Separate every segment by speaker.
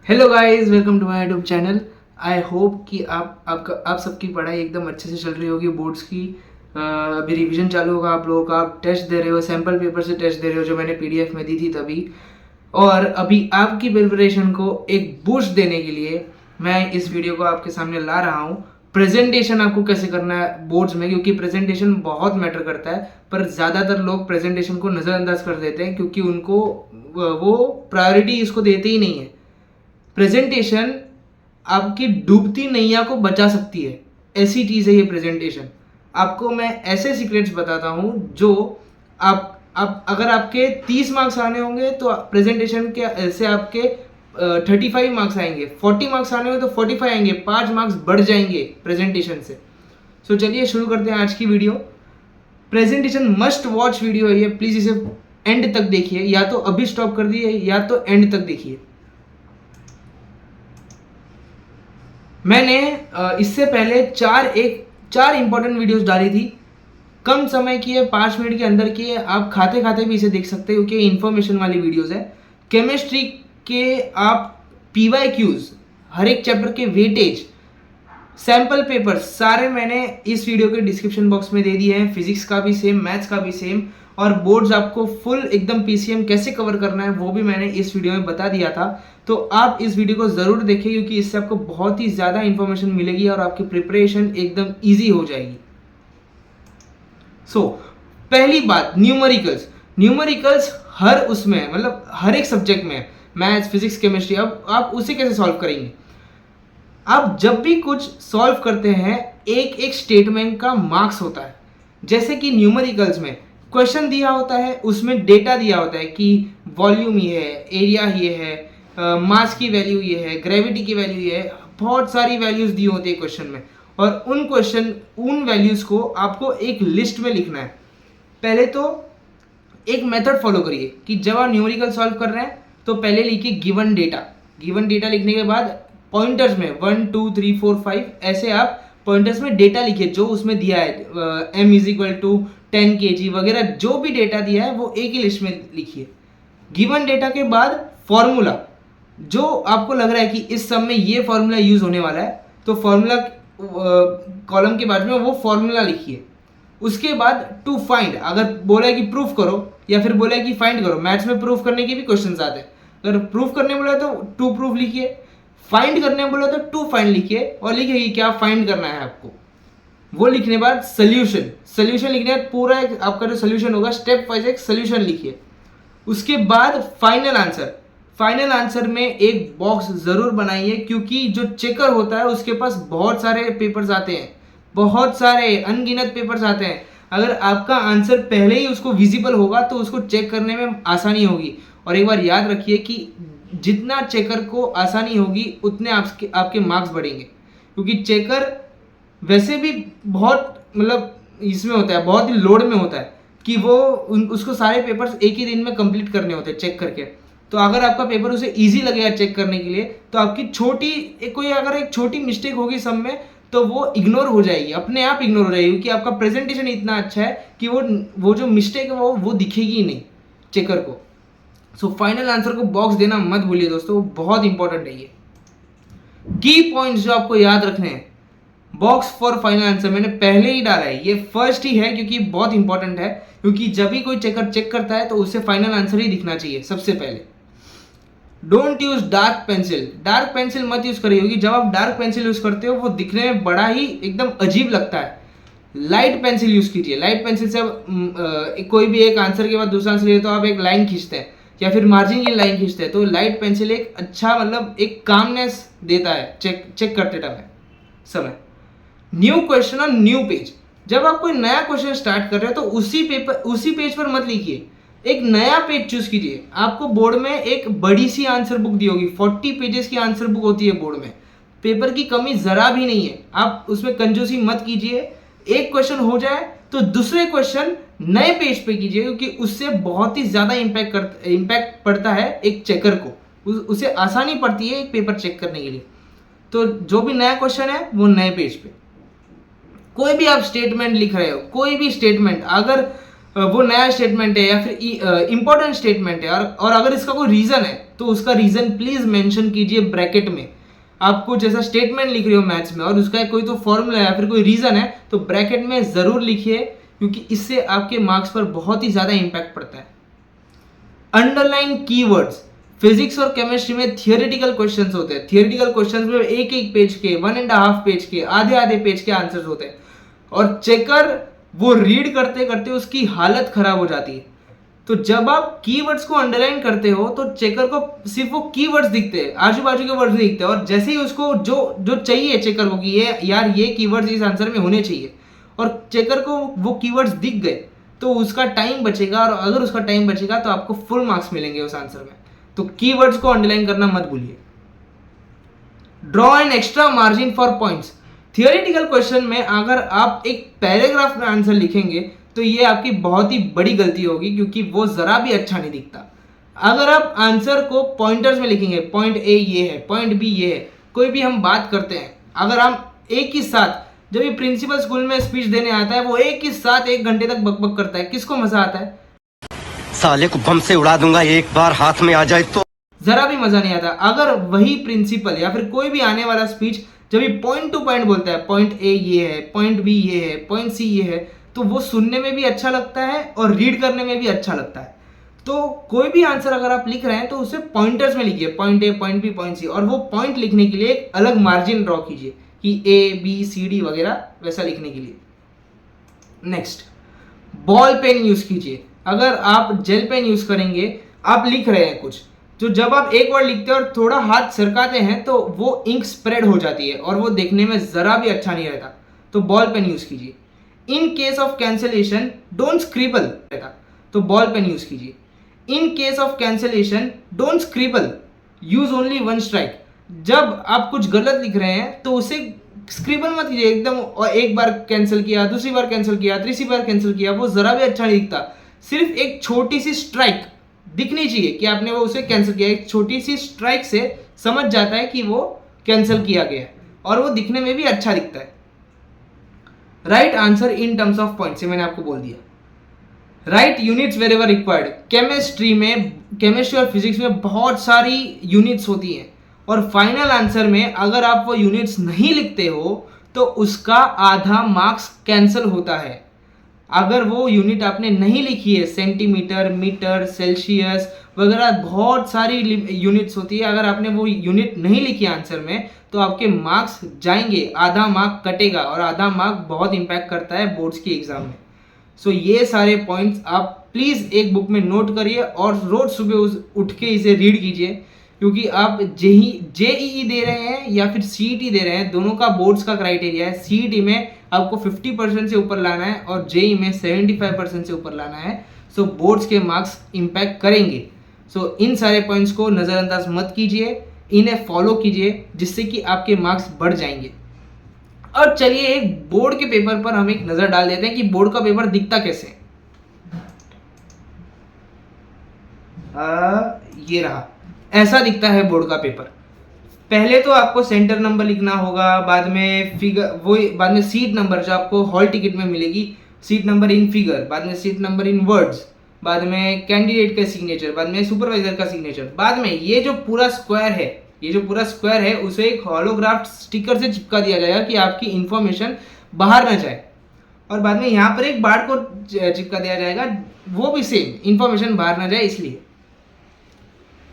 Speaker 1: Hello guys, welcome to my YouTube channel. I hope कि आप सबकी पढ़ाई एकदम अच्छे से चल रही होगी। बोर्ड्स की अभी रिवीजन चालू होगा आप लोगों का। आप टेस्ट दे रहे हो, सैम्पल पेपर से टेस्ट दे रहे हो जो मैंने पीडीएफ में दी थी तभी। और अभी आपकी प्रिपरेशन को एक बूस्ट देने के लिए मैं इस वीडियो को आपके सामने ला रहा हूँ। प्रेजेंटेशन आपको कैसे करना है बोर्ड्स में, क्योंकि प्रेजेंटेशन बहुत मैटर करता है। पर ज़्यादातर लोग प्रेजेंटेशन को नज़रअंदाज कर देते हैं क्योंकि उनको वो प्रायोरिटी इसको देते ही नहीं है। प्रेजेंटेशन आपकी डूबती नैया को बचा सकती है, ऐसी चीज़ है ये प्रेजेंटेशन। आपको मैं ऐसे सीक्रेट्स बताता हूँ जो आप अगर आपके 30 मार्क्स आने होंगे तो प्रेजेंटेशन के से आपके 35 मार्क्स आएंगे। 40 मार्क्स आने होंगे तो 45 आएंगे, 5 मार्क्स बढ़ जाएंगे प्रेजेंटेशन से। सो चलिए शुरू करते हैं आज की video. Presentation must watch video है ये, प्लीज़ इसे एंड तक देखिए। या तो अभी स्टॉप कर दिए या तो एंड तक देखिए। मैंने इससे पहले चार इंपॉर्टेंट वीडियोस डाली थी। कम समय की है, 5 मिनट के अंदर की है। आप खाते खाते भी इसे देख सकते हो क्योंकि इन्फॉर्मेशन वाली वीडियोस है। केमिस्ट्री के आप PYQs, हर एक चैप्टर के वेटेज, सैम्पल पेपर सारे मैंने इस वीडियो के डिस्क्रिप्शन बॉक्स में दे दिए हैं। फिजिक्स का भी सेम, मैथ्स का भी सेम, और बोर्ड्स आपको फुल एकदम PCM कैसे कवर करना है वो भी मैंने इस वीडियो में बता दिया था। तो आप इस वीडियो को ज़रूर देखें क्योंकि इससे आपको बहुत ही ज़्यादा इंफॉर्मेशन मिलेगी और आपकी प्रिपरेशन एकदम ईजी हो जाएगी। पहली बात, न्यूमेरिकल्स हर उसमें, मतलब हर एक सब्जेक्ट में, मैथ्स, फिजिक्स, केमिस्ट्री। अब आप उसे कैसे सॉल्व करेंगे? आप जब भी कुछ सॉल्व करते हैं एक एक स्टेटमेंट का मार्क्स होता है। जैसे कि न्यूमेरिकल्स में क्वेश्चन दिया होता है, उसमें डेटा दिया होता है कि वॉल्यूम ये है, एरिया ये है, मास की वैल्यू ये है, ग्रेविटी की वैल्यू ये है। बहुत सारी वैल्यूज दी होती है क्वेश्चन में, और उन वैल्यूज को आपको एक लिस्ट में लिखना है। पहले तो एक मेथड फॉलो करिए कि जब आप न्यूमेरिकल सॉल्व कर रहे हैं तो पहले लिखिए गिवन डेटा लिखने के बाद पॉइंटर्स में 1 2 3 4 5 ऐसे आप पॉइंटर्स में डेटा लिखिए जो उसमें दिया है। m = 10 kg वगैरह जो भी डेटा दिया है वो एक ही लिस्ट में लिखिए। गिवन डेटा के बाद फॉर्मूला, जो आपको लग रहा है कि इस सम में ये फॉर्मूला यूज होने वाला है तो फॉर्मूला कॉलम के बाद में वो फॉर्मूला लिखिए। उसके बाद टू फाइंड, अगर बोला है कि प्रूफ करो या फिर बोला है कि फाइंड करो, मैथ्स में प्रूफ करने के भी क्वेश्चंस आते हैं। अगर प्रूफ करने बोला तो टू प्रूफ लिखिए, फाइंड करने बोला तो टू फाइंड लिखिए, और लिखिए कि क्या फाइंड करना है आपको। वो लिखने बाद सोल्यूशन लिखने बाद पूरा एक आपका जो सोल्यूशन होगा स्टेप वाइज एक सोल्यूशन लिखिए। उसके बाद फाइनल आंसर में एक बॉक्स जरूर बनाइए, क्योंकि जो चेकर होता है उसके पास बहुत सारे पेपर्स आते हैं, बहुत सारे अनगिनत पेपर्स आते हैं। अगर आपका आंसर पहले ही उसको विजिबल होगा तो उसको चेक करने में आसानी होगी। और एक बार याद रखिए कि जितना चेकर को आसानी होगी उतने आपके मार्क्स बढ़ेंगे, क्योंकि चेकर वैसे भी बहुत, मतलब इसमें होता है, बहुत ही लोड में होता है कि वो उसको सारे पेपर्स एक ही दिन में कंप्लीट करने होते हैं चेक करके। तो अगर आपका पेपर उसे इजी लगेगा चेक करने के लिए तो आपकी अगर एक छोटी मिस्टेक होगी सब में तो वो इग्नोर हो जाएगी, अपने आप इग्नोर हो जाएगी, क्योंकि आपका प्रेजेंटेशन इतना अच्छा है कि वो जो मिस्टेक है वो दिखेगी ही नहीं चेकर को। फाइनल आंसर को बॉक्स देना मत भूलिए दोस्तों, वो बहुत इंपॉर्टेंट है। ये की पॉइंट्स जो आपको याद रखने हैं, बॉक्स फॉर फाइनल आंसर मैंने पहले ही डाला है, ये फर्स्ट ही है क्योंकि बहुत इंपॉर्टेंट है। क्योंकि जब भी कोई चेकर चेक करता है तो उसे फाइनल आंसर ही दिखना चाहिए सबसे पहले। डोंट यूज डार्क पेंसिल मत यूज करिए, क्योंकि जब आप डार्क पेंसिल यूज करते हो वो दिखने में बड़ा ही एकदम अजीब लगता है। लाइट पेंसिल यूज कीजिए। लाइट पेंसिल से कोई भी एक आंसर के बाद दूसरा आंसर तो आप एक लाइन खींचते हैं या फिर मार्जिन की लाइन खींचते हैं, तो लाइट पेंसिल एक अच्छा, मतलब एक कामनेस देता है चेक करते समय। न्यू क्वेश्चन और न्यू पेज, जब आप कोई नया क्वेश्चन स्टार्ट कर रहे हो तो उसी पेज पर मत लिखिए, एक नया पेज चूज कीजिए। आपको बोर्ड में एक बड़ी सी आंसर बुक दी होगी, 40 पेजेस की आंसर बुक होती है बोर्ड में। पेपर की कमी जरा भी नहीं है, आप उसमें कंजूसी मत कीजिए। एक क्वेश्चन हो जाए तो दूसरे क्वेश्चन नए पेज पे कीजिए, क्योंकि उससे बहुत ही ज्यादा इम्पैक्ट पड़ता है एक चेकर को, उसे आसानी पड़ती है एक पेपर चेक करने के लिए। तो जो भी नया क्वेश्चन है वो नए पेज पे। कोई भी आप स्टेटमेंट लिख रहे हो, कोई भी स्टेटमेंट, अगर वो नया स्टेटमेंट है या फिर इंपॉर्टेंट स्टेटमेंट है और अगर इसका कोई रीजन है तो उसका रीज़न प्लीज़ मेंशन कीजिए ब्रैकेट में। आप कुछ ऐसा स्टेटमेंट लिख रहे हो मैथ्स में और उसका कोई तो फॉर्मूला या फिर कोई रीज़न है तो ब्रैकेट में ज़रूर लिखिए, क्योंकि इससे आपके मार्क्स पर बहुत ही ज़्यादा इम्पैक्ट पड़ता है। Underline keywords. फिजिक्स और केमिस्ट्री में थियोरेटिकल क्वेश्चंस होते हैं। थियोरेटिकल क्वेश्चंस में एक एक पेज के, 1.5 पेज के, आधे आधे पेज के आंसर्स होते हैं और चेकर वो रीड करते करते उसकी हालत खराब हो जाती है। तो जब आप कीवर्ड्स को अंडरलाइन करते हो तो चेकर को सिर्फ वो कीवर्ड्स दिखते हैं, आजू बाजू के वर्ड्स दिखते हैं, और जैसे ही उसको जो जो चाहिए चेकर को कि ये यार ये कीवर्ड्स इस आंसर में होने चाहिए और चेकर को वो कीवर्ड्स दिख गए तो उसका टाइम बचेगा, और अगर उसका टाइम बचेगा तो आपको फुल मार्क्स मिलेंगे उस आंसर में। तो कीवर्ड्स को अंडरलाइन करना मत भूलिए। Draw an extra margin for points. Theoretical question में अगर आप एक पैराग्राफ में आंसर लिखेंगे तो ये आपकी बहुत ही बड़ी गलती होगी, क्योंकि वो जरा भी अच्छा नहीं दिखता। अगर आप आंसर को पॉइंटर्स में लिखेंगे, पॉइंट ए ये है, पॉइंट बी ये है, कोई भी हम बात करते हैं, अगर हम एक ही साथ, जब ये प्रिंसिपल स्कूल में स्पीच देने आता है वो एक ही साथ 1 घंटे तक बकबक करता है, किसको मजा आता है?
Speaker 2: साले को बम से उड़ा दूंगा एक बार हाथ में आ जाए तो।
Speaker 1: जरा भी मजा नहीं आता। अगर वही प्रिंसिपल या फिर कोई भी आने वाला स्पीच जब ये पॉइंट टू पॉइंट बोलता है, पॉइंट ए ये है, पॉइंट बी ये है, पॉइंट सी ये है, तो वो सुनने में भी अच्छा लगता है और रीड करने में भी अच्छा लगता है। तो कोई भी आंसर अगर आप लिख रहे हैं तो उसे पॉइंटर्स में लिखिए, point A, point B, point C, और वो पॉइंट लिखने के लिए एक अलग मार्जिन ड्रॉ कीजिए कि ए बी सी डी वगैरह वैसा लिखने के लिए। नेक्स्ट, बॉल पेन यूज कीजिए। अगर आप जेल पेन यूज करेंगे, आप लिख रहे हैं कुछ, तो जब आप एक वर्ड लिखते हैं और थोड़ा हाथ सरकाते हैं तो वो इंक स्प्रेड हो जाती है और वो देखने में जरा भी अच्छा नहीं रहता। तो बॉल पेन यूज कीजिए। In case of cancellation don't scribble रहता, तो बॉल पेन यूज कीजिए। In case of cancellation don't scribble, use only 1 strike. जब आप कुछ गलत लिख रहे हैं तो उसे स्क्रिबल मत कीजिए एकदम, और एक बार कैंसिल किया, दूसरी बार कैंसिल किया, तीसरी बार कैंसिल किया, वो जरा भी अच्छा नहीं दिखता। सिर्फ एक छोटी सी स्ट्राइक दिखनी चाहिए कि आपने वो उसे कैंसिल किया। एक छोटी सी स्ट्राइक से समझ जाता है कि वो कैंसिल किया गया है और वो दिखने में भी अच्छा दिखता है। Right answer in terms of points, ये मैंने आपको बोल दिया। Right units wherever required. Chemistry में, केमिस्ट्री और फिजिक्स में बहुत सारी यूनिट्स होती हैं और फाइनल आंसर में अगर आप वो यूनिट्स नहीं लिखते हो तो उसका आधा मार्क्स कैंसिल होता है। अगर वो यूनिट आपने नहीं लिखी है, सेंटीमीटर, मीटर, सेल्सियस वगैरह बहुत सारी यूनिट्स होती है, अगर आपने वो यूनिट नहीं लिखी आंसर में तो आपके मार्क्स जाएंगे, आधा मार्क कटेगा, और आधा मार्क बहुत इंपैक्ट करता है बोर्ड्स की एग्जाम में। सो ये सारे पॉइंट्स आप प्लीज़ एक बुक में नोट करिए और रोज सुबह उठ के इसे रीड कीजिए, क्योंकि आप जेईई दे रहे हैं या फिर सीईटी दे रहे हैं, दोनों का बोर्ड्स का क्राइटेरिया है। सीईटी में आपको 50% से ऊपर लाना है और जेई में 75% से ऊपर लाना है। सो बोर्ड्स के मार्क्स इंपैक्ट करेंगे। सो इन सारे पॉइंट्स को नज़रअंदाज मत कीजिए, इन्हें फॉलो कीजिए, जिससे कि आपके मार्क्स बढ़ जाएंगे। और चलिए एक बोर्ड के पेपर पर हम एक नज़र डाल देते हैं कि बोर्ड का पेपर दिखता कैसे है। ये रहा, ऐसा दिखता है बोर्ड का पेपर। पहले तो आपको सेंटर नंबर लिखना होगा, बाद में फिगर, वो बाद में सीट नंबर जो आपको हॉल टिकट में मिलेगी, सीट नंबर इन फिगर, बाद में सीट नंबर इन वर्ड्स, बाद में कैंडिडेट का सिग्नेचर, बाद में सुपरवाइजर का सिग्नेचर, बाद में ये जो पूरा स्क्वायर है, ये जो पूरा स्क्वायर है उसे एक होलोग्राफ स्टिकर से चिपका दिया जाएगा कि आपकी इंफॉर्मेशन बाहर ना जाए, और बाद में यहाँ पर एक बार को चिपका दिया जाएगा, वो भी सेम, इंफॉर्मेशन बाहर ना जाए इसलिए।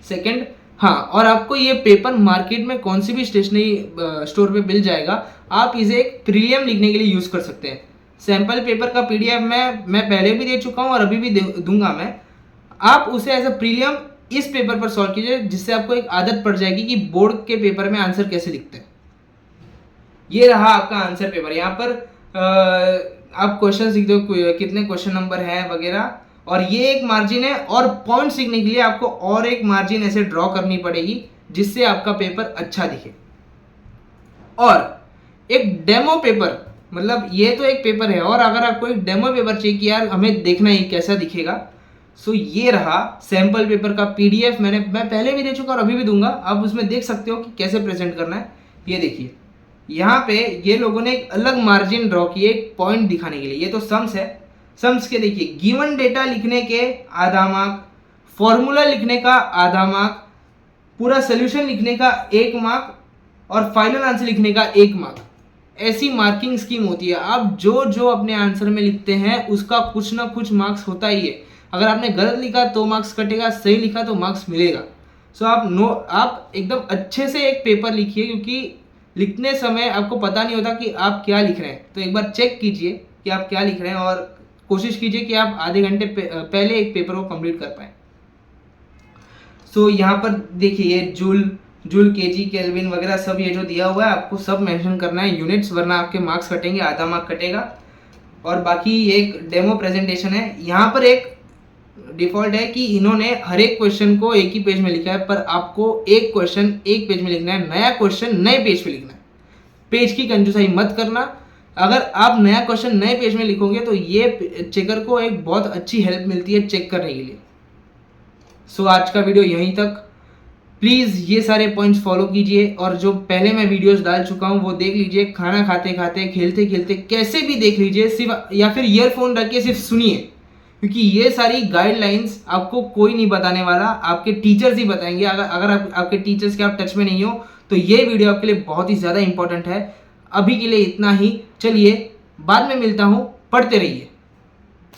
Speaker 1: सेकंड, हाँ, और आपको ये पेपर मार्केट में कौन सी भी स्टेशनरी स्टोर पे मिल जाएगा। आप इसे एक प्रीलियम लिखने के लिए यूज़ कर सकते हैं। सैम्पल पेपर का पीडीएफ मैं पहले भी दे चुका हूँ और अभी भी दूंगा मैं। आप उसे एज अ प्रीलियम इस पेपर पर सॉल्व कीजिए, जिससे आपको एक आदत पड़ जाएगी कि बोर्ड के पेपर में आंसर कैसे लिखते हैं। ये रहा आपका आंसर पेपर। यहाँ पर आप क्वेश्चन लिखते हो, कितने क्वेश्चन नंबर है वगैरह, और ये एक मार्जिन है, और पॉइंट सीखने के लिए आपको और एक मार्जिन ऐसे ड्रॉ करनी पड़ेगी जिससे आपका पेपर अच्छा दिखे। और एक डेमो पेपर, मतलब ये तो एक पेपर है, और अगर आपको एक डेमो पेपर चाहिए कि यार हमें देखना ही कैसा दिखेगा, सो ये रहा सैम्पल पेपर का पीडीएफ। मैं पहले भी दे चुका और अभी भी दूंगा, आप उसमें देख सकते हो कि कैसे प्रेजेंट करना है। ये देखिए, यहाँ पे ये लोगों ने एक अलग मार्जिन ड्रॉ किए एक पॉइंट दिखाने के लिए। ये तो सम्स है, सम्स के देखिए, गिवन डेटा लिखने के आधा मार्क, फॉर्मूला लिखने का आधा मार्क, पूरा सोल्यूशन लिखने का 1 मार्क और फाइनल आंसर लिखने का 1 मार्क, ऐसी मार्किंग स्कीम होती है। आप जो जो अपने आंसर में लिखते हैं उसका कुछ ना कुछ मार्क्स होता ही है। अगर आपने गलत लिखा तो मार्क्स कटेगा, सही लिखा तो मार्क्स मिलेगा। सो आप एकदम अच्छे से एक पेपर लिखिए, क्योंकि लिखने समय आपको पता नहीं होता कि आप क्या लिख रहे हैं। तो एक बार चेक कीजिए कि आप क्या लिख रहे हैं और कोशिश कीजिए कि आप आधे घंटे पहले एक पेपर को कंप्लीट कर पाएँ। सो यहाँ पर देखिए ये जूल केजी केल्विन वगैरह सब ये जो दिया हुआ है आपको सब मेंशन करना है यूनिट्स, वरना आपके मार्क्स कटेंगे, आधा मार्क कटेगा। और बाकी एक डेमो प्रेजेंटेशन है। यहाँ पर एक डिफ़ॉल्ट है कि इन्होंने हर एक क्वेश्चन को एक ही पेज में लिखा है, पर आपको एक क्वेश्चन एक पेज में लिखना है, नया क्वेश्चन नए पेज पे लिखना है। पेज की कंजूसाई मत करना। अगर आप नया क्वेश्चन नए पेज में लिखोगे तो ये चेकर को एक बहुत अच्छी हेल्प मिलती है चेक करने के लिए। सो आज का वीडियो यहीं तक। प्लीज़ ये सारे पॉइंट्स फॉलो कीजिए, और जो पहले मैं वीडियोस डाल चुका हूँ वो देख लीजिए। खाना खाते खाते, खेलते खेलते, कैसे भी देख लीजिए, सिर्फ या फिर ईयरफोन रख के सिर्फ सुनिए, क्योंकि ये सारी गाइडलाइंस आपको कोई नहीं बताने वाला, आपके टीचर्स ही बताएंगे। अगर आपके टीचर्स के आप टच में नहीं हो तो ये वीडियो आपके लिए बहुत ही ज़्यादा इंपॉर्टेंट है। अभी के लिए इतना ही, चलिए बाद में मिलता हूँ, पढ़ते रहिए।